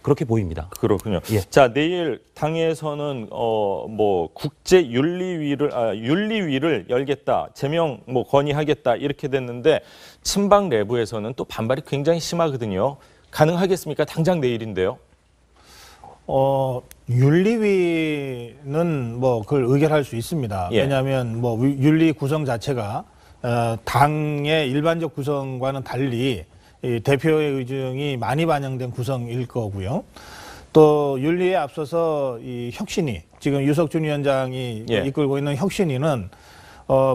그렇게 보입니다. 그렇군요. 예. 자, 내일 당에서는 뭐 국제 윤리위를 열겠다, 제명 뭐 건의하겠다 이렇게 됐는데 친박 내부에서는 또 반발이 굉장히 심하거든요. 가능하겠습니까? 당장 내일인데요. 윤리위는 뭐 그걸 의결할 수 있습니다. 예. 왜냐하면 뭐 윤리 구성 자체가 당의 일반적 구성과는 달리 이 대표의 의중이 많이 반영된 구성일 거고요. 또 윤리에 앞서서 이 혁신위, 지금 유석준 위원장이 예. 이끌고 있는 혁신위는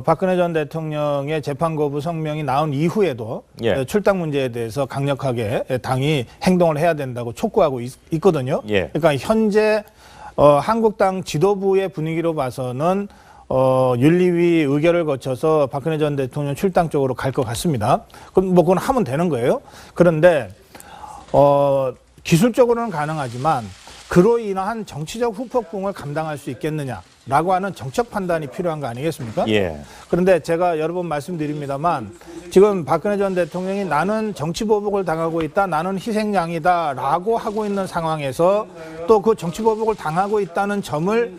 박근혜 전 대통령의 재판 거부 성명이 나온 이후에도 예. 출당 문제에 대해서 강력하게 당이 행동을 해야 된다고 촉구하고 있거든요. 예. 그러니까 현재 한국당 지도부의 분위기로 봐서는 윤리위 의결을 거쳐서 박근혜 전 대통령 출당 쪽으로 갈 것 같습니다. 그럼 뭐 그건 하면 되는 거예요. 그런데 기술적으로는 가능하지만 그로 인한 정치적 후폭풍을 감당할 수 있겠느냐라고 하는 정책 판단이 필요한 거 아니겠습니까? 예. 그런데 제가 여러 번 말씀드립니다만 지금 박근혜 전 대통령이 나는 정치보복을 당하고 있다, 나는 희생양이다라고 하고 있는 상황에서 또 그 정치보복을 당하고 있다는 점을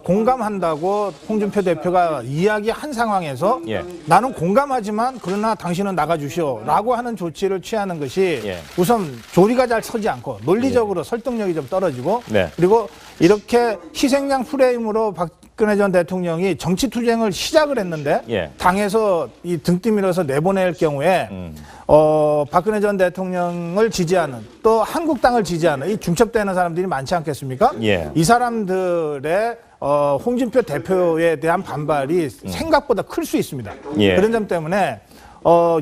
공감한다고 홍준표 대표가 이야기한 상황에서 예. 나는 공감하지만 그러나 당신은 나가주시오라고 하는 조치를 취하는 것이 예. 우선 조리가 잘 서지 않고 논리적으로 설득력이 좀 떨어지고 네. 그리고 이렇게 희생양 프레임으로 박근혜 전 대통령이 정치 투쟁을 시작을 했는데 예. 당에서 이 등띠 밀어서 내보낼 경우에 박근혜 전 대통령을 지지하는 또 한국당을 지지하는 이 중첩되는 사람들이 많지 않겠습니까? 예. 이 사람들의 홍준표 대표에 대한 반발이 생각보다 클 수 있습니다. 예. 그런 점 때문에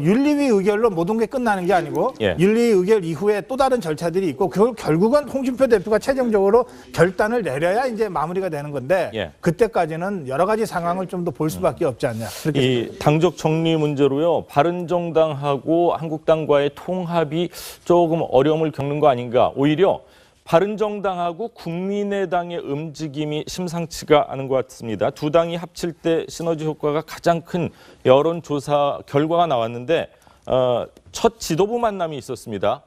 윤리위 의결로 모든 게 끝나는 게 아니고 예. 윤리위 의결 이후에 또 다른 절차들이 있고 결국은 홍준표 대표가 최종적으로 결단을 내려야 이제 마무리가 되는 건데 예. 그때까지는 여러 가지 상황을 좀 더 볼 수밖에 없지 않냐. 그렇게 이 당적 정리 문제로요. 바른정당하고 한국당과의 통합이 조금 어려움을 겪는 거 아닌가. 오히려 바른정당하고 국민의당의 움직임이 심상치가 않은 것 같습니다. 두 당이 합칠 때 시너지 효과가 가장 큰 여론조사 결과가 나왔는데 첫 지도부 만남이 있었습니다.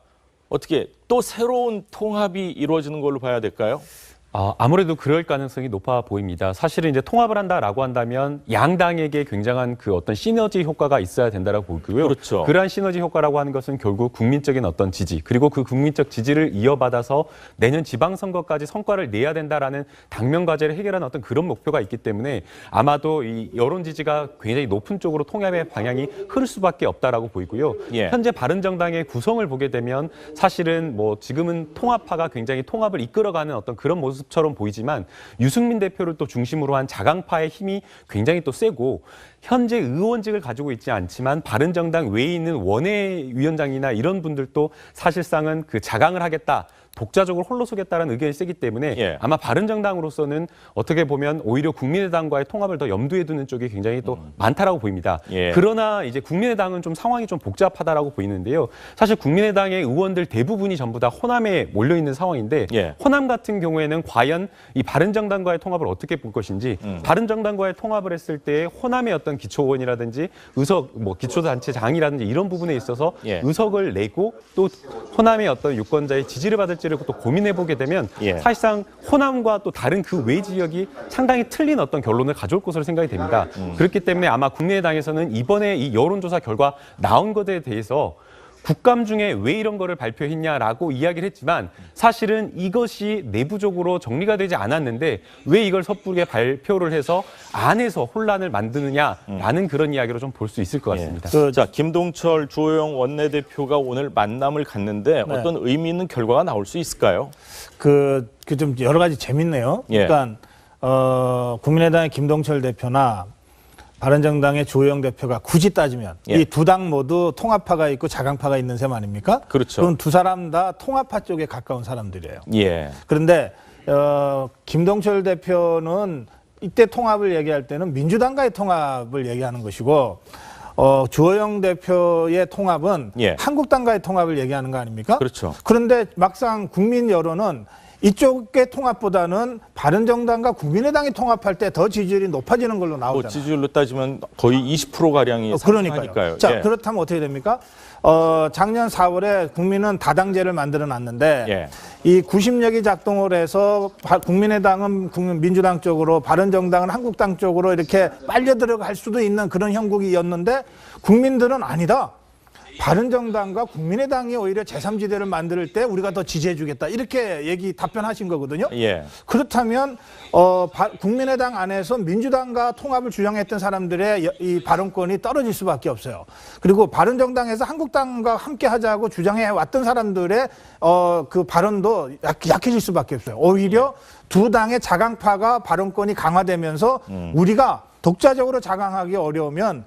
어떻게 또 새로운 통합이 이루어지는 걸로 봐야 될까요? 아무래도 그럴 가능성이 높아 보입니다. 사실은 이제 통합을 한다라고 한다면 양당에게 굉장한 그 어떤 시너지 효과가 있어야 된다라고 보고요. 그렇죠. 그러한 시너지 효과라고 하는 것은 결국 국민적인 어떤 지지 그리고 그 국민적 지지를 이어받아서 내년 지방선거까지 성과를 내야 된다라는 당면 과제를 해결하는 어떤 그런 목표가 있기 때문에 아마도 이 여론 지지가 굉장히 높은 쪽으로 통합의 방향이 흐를 수밖에 없다라고 보이고요. 예. 현재 바른정당의 구성을 보게 되면 사실은 뭐 지금은 통합파가 굉장히 통합을 이끌어가는 어떤 그런 모습 처럼 보이지만 유승민 대표를 또 중심으로 한 자강파의 힘이 굉장히 또 세고 현재 의원직을 가지고 있지 않지만 바른정당 외에 있는 원외위원장이나 이런 분들도 사실상은 그 자강을 하겠다. 독자적으로 홀로 서겠다는 의견이 세기 때문에 예. 아마 바른정당으로서는 어떻게 보면 오히려 국민의당과의 통합을 더 염두에 두는 쪽이 굉장히 또 많다라고 보입니다. 예. 그러나 이제 국민의당은 좀 상황이 좀 복잡하다라고 보이는데요. 사실 국민의당의 의원들 대부분이 전부 다 호남에 몰려 있는 상황인데 예. 호남 같은 경우에는 과연 이 바른정당과의 통합을 어떻게 볼 것인지 바른정당과의 통합을 했을 때 호남의 어떤 기초의원이라든지 의석 뭐 기초단체장이라든지 이런 부분에 있어서 예. 의석을 내고 또 호남의 어떤 유권자의 지지를 받을지를 또 고민해 보게 되면 예. 사실상 호남과 또 다른 그 외 지역이 상당히 틀린 어떤 결론을 가져올 것으로 생각이 됩니다. 그렇기 때문에 아마 국민의당에서는 이번에 이 여론조사 결과 나온 것에 대해서 국감 중에 왜 이런 거를 발표했냐라고 이야기를 했지만 사실은 이것이 내부적으로 정리가 되지 않았는데 왜 이걸 섣부르게 발표를 해서 안에서 혼란을 만드느냐라는 그런 이야기로 좀 볼 수 있을 것 같습니다. 자, 김동철 주호영 원내대표가 오늘 만남을 갖는데 네. 어떤 의미 있는 결과가 나올 수 있을까요? 그 좀 여러 가지 재밌네요. 예. 그러니까 국민의당의 김동철 대표나 바른정당의 주호영 대표가 굳이 따지면 예. 이 두 당 모두 통합파가 있고 자강파가 있는 셈 아닙니까? 그렇죠. 그럼 두 사람 다 통합파 쪽에 가까운 사람들이에요. 예. 그런데 김동철 대표는 이때 통합을 얘기할 때는 민주당과의 통합을 얘기하는 것이고 주호영 대표의 통합은 예. 한국당과의 통합을 얘기하는 거 아닙니까? 그렇죠. 그런데 막상 국민 여론은 이쪽의 통합보다는 바른정당과 국민의당이 통합할 때 더 지지율이 높아지는 걸로 나오잖아요. 뭐 지지율로 따지면 거의 20% 가량이 상승하니까요. 자, 예. 그렇다면 어떻게 됩니까? 작년 4월에 국민은 다당제를 만들어 놨는데 예. 이 90력이 작동을 해서 국민의당은 민주당 쪽으로 바른정당은 한국당 쪽으로 이렇게 빨려 들어갈 수도 있는 그런 형국이었는데 국민들은 아니다. 바른정당과 국민의당이 오히려 제3지대를 만들 때 우리가 더 지지해주겠다. 이렇게 답변하신 거거든요. 예. 그렇다면 국민의당 안에서 민주당과 통합을 주장했던 사람들의 이 발언권이 떨어질 수밖에 없어요. 그리고 바른정당에서 한국당과 함께 하자고 주장해 왔던 사람들의 그 발언도 약해질 수밖에 없어요. 오히려 두 당의 자강파가 발언권이 강화되면서 우리가 독자적으로 자강하기 어려우면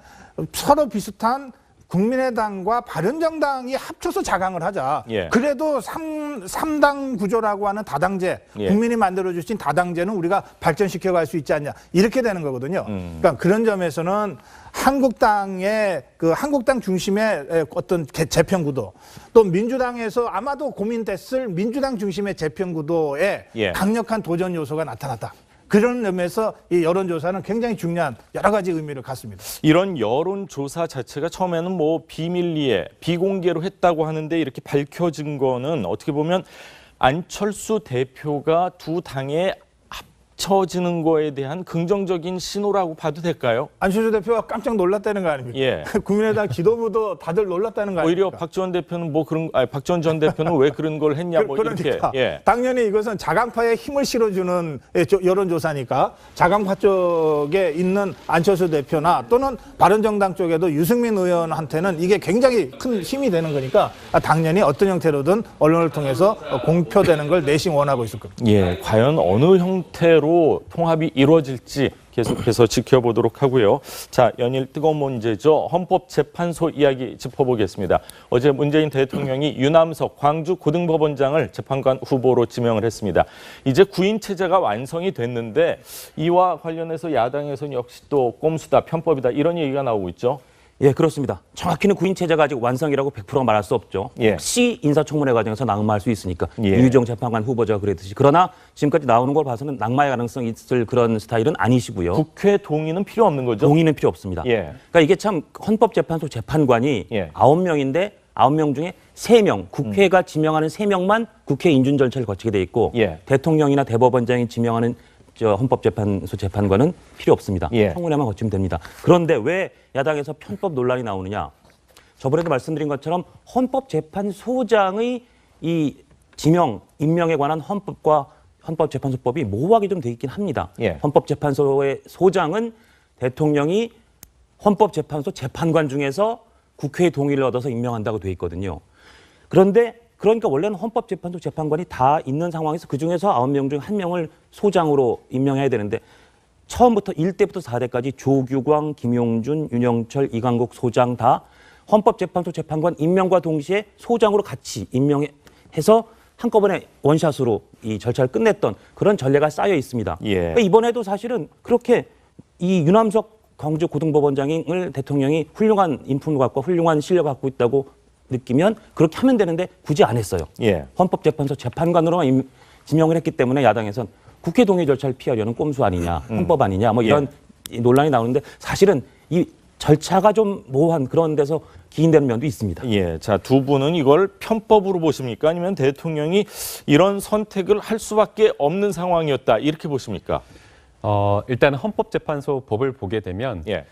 서로 비슷한 국민의당과 바른정당이 합쳐서 자강을 하자. 예. 그래도 삼당 구조라고 하는 다당제, 예. 국민이 만들어주신 다당제는 우리가 발전시켜갈 수 있지 않냐. 이렇게 되는 거거든요. 그러니까 그런 점에서는 한국당 중심의 어떤 재편 구도, 또 민주당에서 아마도 고민됐을 민주당 중심의 재편 구도에 예. 강력한 도전 요소가 나타났다. 그런 점에서 이 여론조사는 굉장히 중요한 여러 가지 의미를 갖습니다. 이런 여론조사 자체가 처음에는 뭐 비밀리에 비공개로 했다고 하는데 이렇게 밝혀진 거는 어떻게 보면 안철수 대표가 두 당에 합쳐지는 거에 대한 긍정적인 신호라고 봐도 될까요? 안철수 대표가 깜짝 놀랐다는 거 아닙니까? 예. 국민의당 지도부도 다들 놀랐다는 거 아닙니까? 오히려 박지원 대표는 박지원 전 대표는 왜 그런 걸 했냐 뭐 그러니까 이렇게. 예. 당연히 이것은 자강파에 힘을 실어주는 여론조사니까 자강파 쪽에 있는 안철수 대표나 또는 바른정당 쪽에도 유승민 의원한테는 이게 굉장히 큰 힘이 되는 거니까 당연히 어떤 형태로든 언론을 통해서 공표되는 걸 내심 원하고 있을 겁니다. 예, 과연 어느 형태로 통합이 이루어질지 계속해서 지켜보도록 하고요. 자, 연일 뜨거운 문제죠. 헌법재판소 이야기 짚어보겠습니다. 어제 문재인 대통령이 유남석 광주고등법원장을 재판관 후보로 지명을 했습니다. 이제 구인 체제가 완성이 됐는데 이와 관련해서 야당에서는 역시 또 꼼수다, 편법이다 이런 얘기가 나오고 있죠. 예, 그렇습니다. 정확히는 구인 체제가 아직 완성이라고 100% 말할 수 없죠. 예. 혹시 인사청문회 과정에서 낙마할 수 있으니까 예. 유희정 재판관 후보자가 그랬듯이. 그러나 지금까지 나오는 걸 봐서는 낙마의 가능성이 있을 그런 스타일은 아니시고요. 국회 동의는 필요 없는 거죠? 동의는 필요 없습니다. 예. 그러니까 이게 참 헌법재판소 재판관이 예. 9명인데 9명 중에 3명, 국회가 지명하는 3명만 국회 인준 절차를 거치게 돼 있고 예. 대통령이나 대법원장이 지명하는 헌법재판소 재판관은 필요 없습니다. 예. 청문회만 거치면 됩니다. 그런데 왜 야당에서 편법 논란이 나오느냐? 저번에도 말씀드린 것처럼 헌법재판소장의 이 지명, 임명에 관한 헌법과 헌법재판소법이 모호하게 좀 돼 있긴 합니다. 예. 헌법재판소의 소장은 대통령이 헌법재판소 재판관 중에서 국회의 동의를 얻어서 임명한다고 돼 있거든요. 그러니까 원래는 헌법재판소 재판관이 다 있는 상황에서 그중에서 9명 중 1명을 소장으로 임명해야 되는데 처음부터 1대부터 4대까지 조규광, 김용준, 윤영철, 이강국 소장 다 헌법재판소 재판관 임명과 동시에 소장으로 같이 임명해서 한꺼번에 원샷으로 이 절차를 끝냈던 그런 전례가 쌓여 있습니다. 예. 그러니까 이번에도 사실은 그렇게 이 유남석 광주고등법원장을 대통령이 훌륭한 인품을 갖고 훌륭한 실력을 갖고 있다고 느끼면 그렇게 하면 되는데 굳이 안 했어요. 예. 헌법재판소 재판관으로만 지명을 했기 때문에 야당에선 국회 동의 절차를 피하려는 꼼수 아니냐, 헌법 아니냐, 뭐 이런 논란이 나오는데 사실은 이 절차가 좀 모호한 그런 데서 기인되는 면도 있습니다. 예, 자, 두 분은 이걸 편법으로 보십니까? 아니면 대통령이 이런 선택을 할 수밖에 없는 상황이었다 이렇게 보십니까? 일단 헌법재판소 법을 보게 되면 예.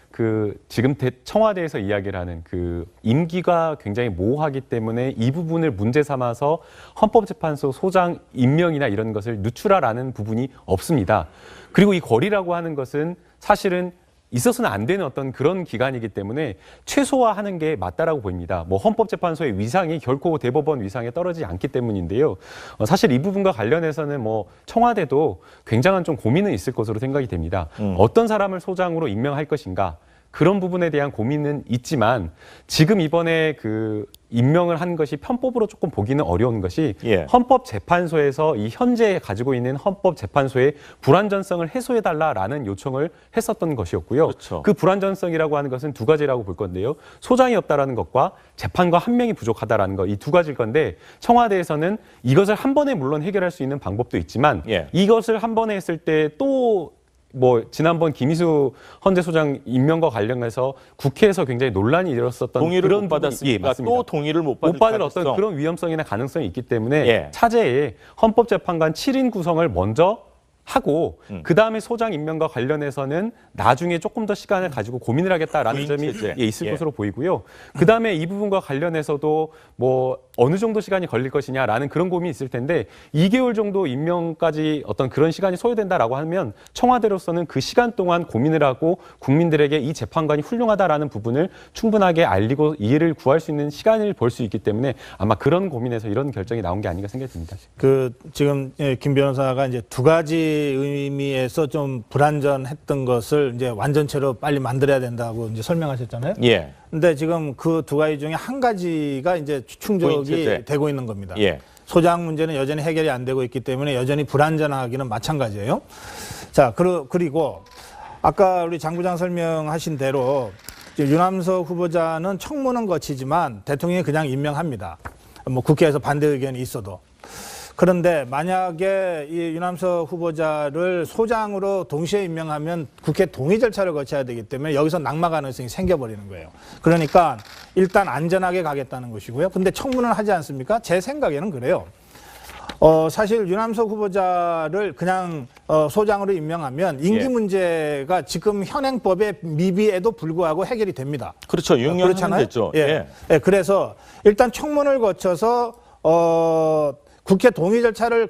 지금 청와대에서 이야기를 하는 그 임기가 굉장히 모호하기 때문에 이 부분을 문제 삼아서 헌법재판소 소장 임명이나 이런 것을 누출하라는 부분이 없습니다. 그리고 이 거리라고 하는 것은 사실은 있어서는 안 되는 어떤 그런 기관이기 때문에 최소화하는 게 맞다라고 보입니다. 뭐 헌법재판소의 위상이 결코 대법원 위상에 떨어지지 않기 때문인데요. 사실 이 부분과 관련해서는 뭐 청와대도 굉장한 좀 고민은 있을 것으로 생각이 됩니다. 어떤 사람을 소장으로 임명할 것인가. 그런 부분에 대한 고민은 있지만 지금 이번에 그 임명을 한 것이 편법으로 조금 보기는 어려운 것이 예. 헌법재판소에서 이 현재 가지고 있는 헌법재판소의 불완전성을 해소해달라라는 요청을 했었던 것이었고요. 그렇죠. 그 불완전성이라고 하는 것은 두 가지라고 볼 건데요. 소장이 없다라는 것과 재판관 한 명이 부족하다라는 것, 이 두 가지일 건데 청와대에서는 이것을 한 번에 물론 해결할 수 있는 방법도 있지만 예. 이것을 한 번에 했을 때 또 지난번 김희수 헌재소장 임명과 관련해서 국회에서 굉장히 논란이 일었었던 동의를 그런 못 부분이- 받았으니까 예, 맞습니다. 또 동의를 못 못 받을 가능성. 어떤 그런 위험성이나 가능성이 있기 때문에 예. 차제에 헌법재판관 7인 구성을 먼저 하고 그다음에 소장 임명과 관련해서는 나중에 조금 더 시간을 가지고 고민을 하겠다라는 구인 점이 체제. 있을 예. 것으로 보이고요. 그다음에 이 부분과 관련해서도 어느 정도 시간이 걸릴 것이냐라는 그런 고민이 있을 텐데 2개월 정도 임명까지 어떤 그런 시간이 소요된다라고 하면 청와대로서는 그 시간 동안 고민을 하고 국민들에게 이 재판관이 훌륭하다라는 부분을 충분하게 알리고 이해를 구할 수 있는 시간을 벌 수 있기 때문에 아마 그런 고민에서 이런 결정이 나온 게 아닌가 생각이 듭니다. 지금 김 변호사가 이제 두 가지 의미에서 좀 불완전했던 것을 이제 완전체로 빨리 만들어야 된다고 이제 설명하셨잖아요. 예. 근데 지금 그 두 가지 중에 한 가지가 이제 충족이 포인트제. 되고 있는 겁니다. 예. 소장 문제는 여전히 해결이 안 되고 있기 때문에 여전히 불완전하기는 마찬가지예요. 자, 그리고 아까 우리 장 부장 설명하신 대로 이제 유남석 후보자는 청문은 거치지만 대통령이 그냥 임명합니다. 국회에서 반대 의견이 있어도. 그런데 만약에 이 유남석 후보자를 소장으로 동시에 임명하면 국회 동의 절차를 거쳐야 되기 때문에 여기서 낙마 가능성이 생겨버리는 거예요. 그러니까 일단 안전하게 가겠다는 것이고요. 근데 청문을 하지 않습니까? 제 생각에는 그래요. 사실 유남석 후보자를 그냥 소장으로 임명하면 임기 예. 문제가 지금 현행법의 미비에도 불구하고 해결이 됩니다. 그렇죠. 6년 됐죠. 예. 예. 그래서 일단 청문을 거쳐서 국회 동의 절차를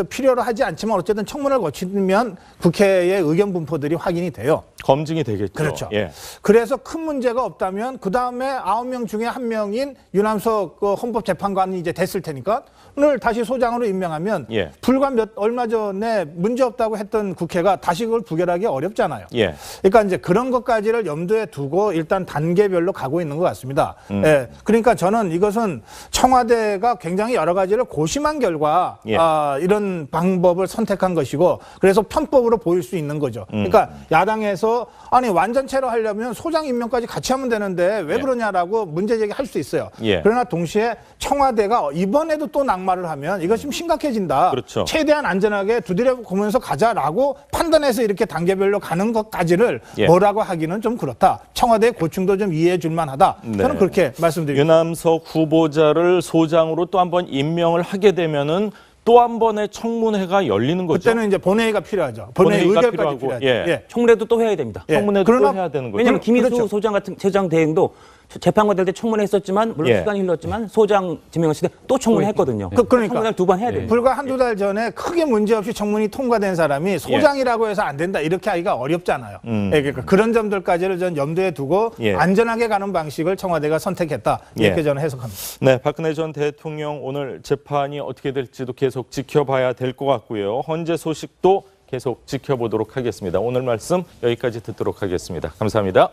필요로 하지 않지만 어쨌든 청문을 거치면 국회의 의견 분포들이 확인이 돼요. 검증이 되겠죠. 그렇죠. 예. 그래서 큰 문제가 없다면 그 다음에 9명 중에 1명인 유남석 헌법재판관이 이제 됐을 테니까 오늘 다시 소장으로 임명하면 예. 불과 얼마 전에 문제 없다고 했던 국회가 다시 그걸 부결하기 어렵잖아요. 예. 그러니까 이제 그런 것까지를 염두에 두고 일단 단계별로 가고 있는 것 같습니다. 예. 그러니까 저는 이것은 청와대가 굉장히 여러 가지를 고심한 결과 예. 이런 방법을 선택한 것이고 그래서 편법으로 보일 수 있는 거죠. 그러니까 야당에서 아니 완전체로 하려면 소장 임명까지 같이 하면 되는데 왜 예. 그러냐라고 문제 제기할 수 있어요. 예. 그러나 동시에 청와대가 이번에도 또 낙마를 하면 이것이 좀 심각해진다. 그렇죠. 최대한 안전하게 두드려 보면서 가자라고 판단해서 이렇게 단계별로 가는 것까지를 예. 뭐라고 하기는 좀 그렇다. 청와대의 고충도 좀 이해해 줄 만하다. 저는 네. 그렇게 말씀드립니다. 유남석 후보자를 소장으로 또 한 번 임명을 하게 되면은 또 한 번의 청문회가 열리는 거죠. 그때는 이제 본회의가 필요하죠. 본회의 본회의가 의결까지 필요하고, 필요하죠. 예. 예. 청문회도 또 해야 됩니다. 예. 청문회도 그러나 또 해야 되는 거죠. 왜냐하면 김희수 그렇죠. 소장 같은 소장 대행도 재판관 될 때 청문회 했었지만 물론 예. 시간이 흘렀지만 소장 지명했을 때 또 청문회 했거든요. 그러니까. 청문회를 2번 해야 돼요. 불과 한두 달 전에 크게 문제없이 청문이 통과된 사람이 소장이라고 해서 안 된다 이렇게 하기가 어렵잖아요. 예, 그러니까 그런 점들까지를 전 염두에 두고 예. 안전하게 가는 방식을 청와대가 선택했다 이렇게 예. 저는 해석합니다. 네, 박근혜 전 대통령 오늘 재판이 어떻게 될지도 계속 지켜봐야 될 것 같고요. 헌재 소식도 계속 지켜보도록 하겠습니다. 오늘 말씀 여기까지 듣도록 하겠습니다. 감사합니다.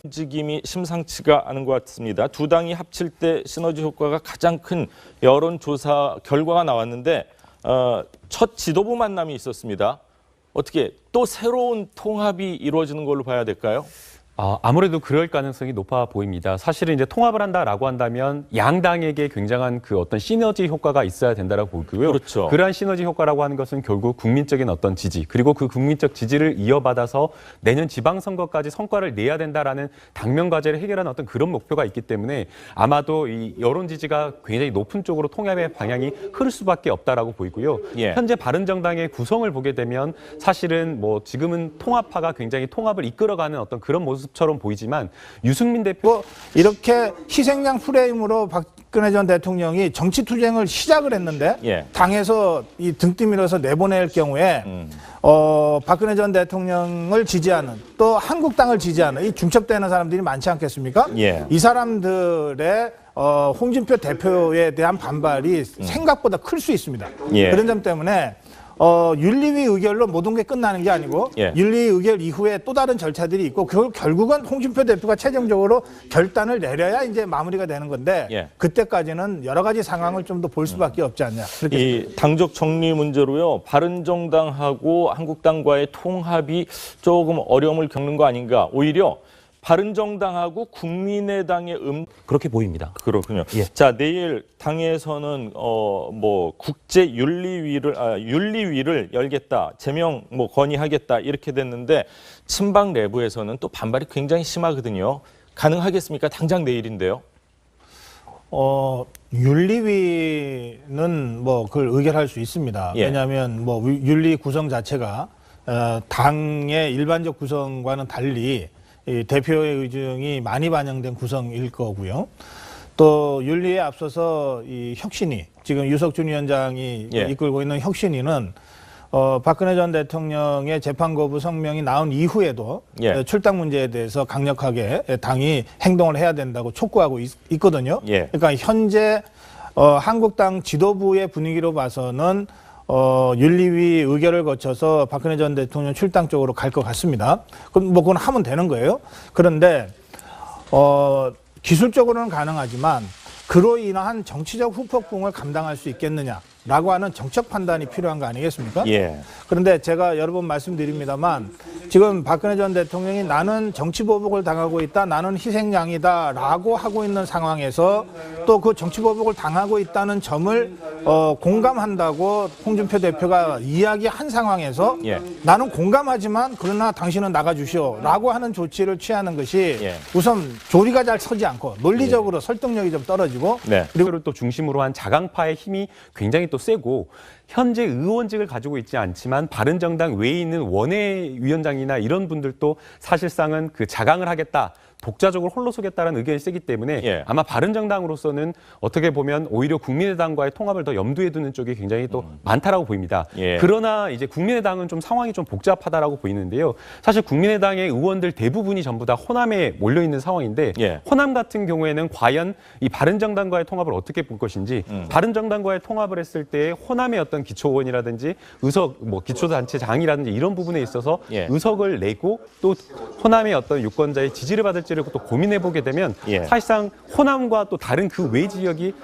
움직임이 심상치가 않은 것 같습니다. 두 당이 합칠 때 시너지 효과가 가장 큰 여론조사 결과가 나왔는데 첫 지도부 만남이 있었습니다. 어떻게 또 새로운 통합이 이루어지는 걸로 봐야 될까요? 아무래도 그럴 가능성이 높아 보입니다. 사실은 이제 통합을 한다라고 한다면 양당에게 굉장한 그 어떤 시너지 효과가 있어야 된다라고 보고요. 그렇죠. 그러한 시너지 효과라고 하는 것은 결국 국민적인 어떤 지지 그리고 그 국민적 지지를 이어받아서 내년 지방선거까지 성과를 내야 된다라는 당면 과제를 해결하는 어떤 그런 목표가 있기 때문에 아마도 이 여론 지지가 굉장히 높은 쪽으로 통합의 방향이 흐를 수밖에 없다라고 보이고요. 예. 현재 바른정당의 구성을 보게 되면 사실은 지금은 통합파가 굉장히 통합을 이끌어가는 어떤 그런 모습처럼 보이지만 유승민 대표 이렇게 희생양 프레임으로 박근혜 전 대통령이 정치 투쟁을 시작을 했는데 예. 당에서 이 등 뛰밀어서 내보낼 경우에 박근혜 전 대통령을 지지하는 또 한국당을 지지하는 이 중첩되는 사람들이 많지 않겠습니까? 예. 이 사람들의 홍준표 대표에 대한 반발이 생각보다 클 수 있습니다. 예. 그런 점 때문에 윤리위 의결로 모든 게 끝나는 게 아니고 예. 윤리위 의결 이후에 또 다른 절차들이 있고 그걸 결국은 홍준표 대표가 최종적으로 결단을 내려야 이제 마무리가 되는 건데 예. 그때까지는 여러 가지 상황을 좀 더 볼 수밖에 없지 않냐. 그렇게 이 당적 정리 문제로요. 바른정당하고 한국당과의 통합이 조금 어려움을 겪는 거 아닌가. 오히려 바른정당하고 국민의당의 그렇게 보입니다. 그렇군요. 예. 자, 내일 당에서는 뭐 국제 윤리위를 열겠다. 제명 뭐 건의하겠다. 이렇게 됐는데 친박 내부에서는 또 반발이 굉장히 심하거든요. 가능하겠습니까? 당장 내일인데요. 윤리위는 뭐 그걸 의결할 수 있습니다. 예. 왜냐하면 뭐 윤리 구성 자체가 당의 일반적 구성과는 달리 이 대표의 의중이 많이 반영된 구성일 거고요. 또 윤리에 앞서서 이 혁신위, 지금 유석준 위원장이 예. 이끌고 있는 혁신위는 박근혜 전 대통령의 재판 거부 성명이 나온 이후에도 예. 출당 문제에 대해서 강력하게 당이 행동을 해야 된다고 촉구하고 있거든요. 예. 그러니까 현재 한국당 지도부의 분위기로 봐서는 윤리위 의결을 거쳐서 박근혜 전 대통령 출당 쪽으로 갈 것 같습니다. 그럼 뭐 그건 하면 되는 거예요. 그런데 기술적으로는 가능하지만 그로 인한 정치적 후폭풍을 감당할 수 있겠느냐라고 하는 정책 판단이 필요한 거 아니겠습니까? 예. 그런데 제가 여러 번 말씀드립니다만 지금 박근혜 전 대통령이 나는 정치 보복을 당하고 있다, 나는 희생양이다라고 하고 있는 상황에서 또 그 정치 보복을 당하고 있다는 점을 공감한다고 홍준표 대표가 이야기한 상황에서 예. 나는 공감하지만 그러나 당신은 나가주시오라고 하는 조치를 취하는 것이 예. 우선 조리가 잘 서지 않고 논리적으로 설득력이 좀 떨어지고 네. 그리고 또 중심으로 한 자강파의 힘이 굉장히 또 세고 현재 의원직을 가지고 있지 않지만 바른정당 외에 있는 원외위원장이나 이런 분들도 사실상은 그 자강을 하겠다. 독자적으로 홀로 서겠다는 의견이 세기 때문에 예. 아마 바른정당으로서는 어떻게 보면 오히려 국민의당과의 통합을 더 염두에 두는 쪽이 굉장히 또 많다라고 보입니다. 예. 그러나 이제 국민의당은 좀 상황이 좀 복잡하다라고 보이는데요. 사실 국민의당의 의원들 대부분이 전부 다 호남에 몰려 있는 상황인데 예. 호남 같은 경우에는 과연 이 바른정당과의 통합을 어떻게 볼 것인지 바른정당과의 통합을 했을 때 호남의 어떤 기초의원이라든지 의석 뭐 기초단체장이라든지 이런 부분에 있어서 예. 의석을 내고 또 호남의 어떤 유권자의 지지를 받을지를 또 고민해 보게 되면 예. 사실상 호남과 또 다른 그 외 지역이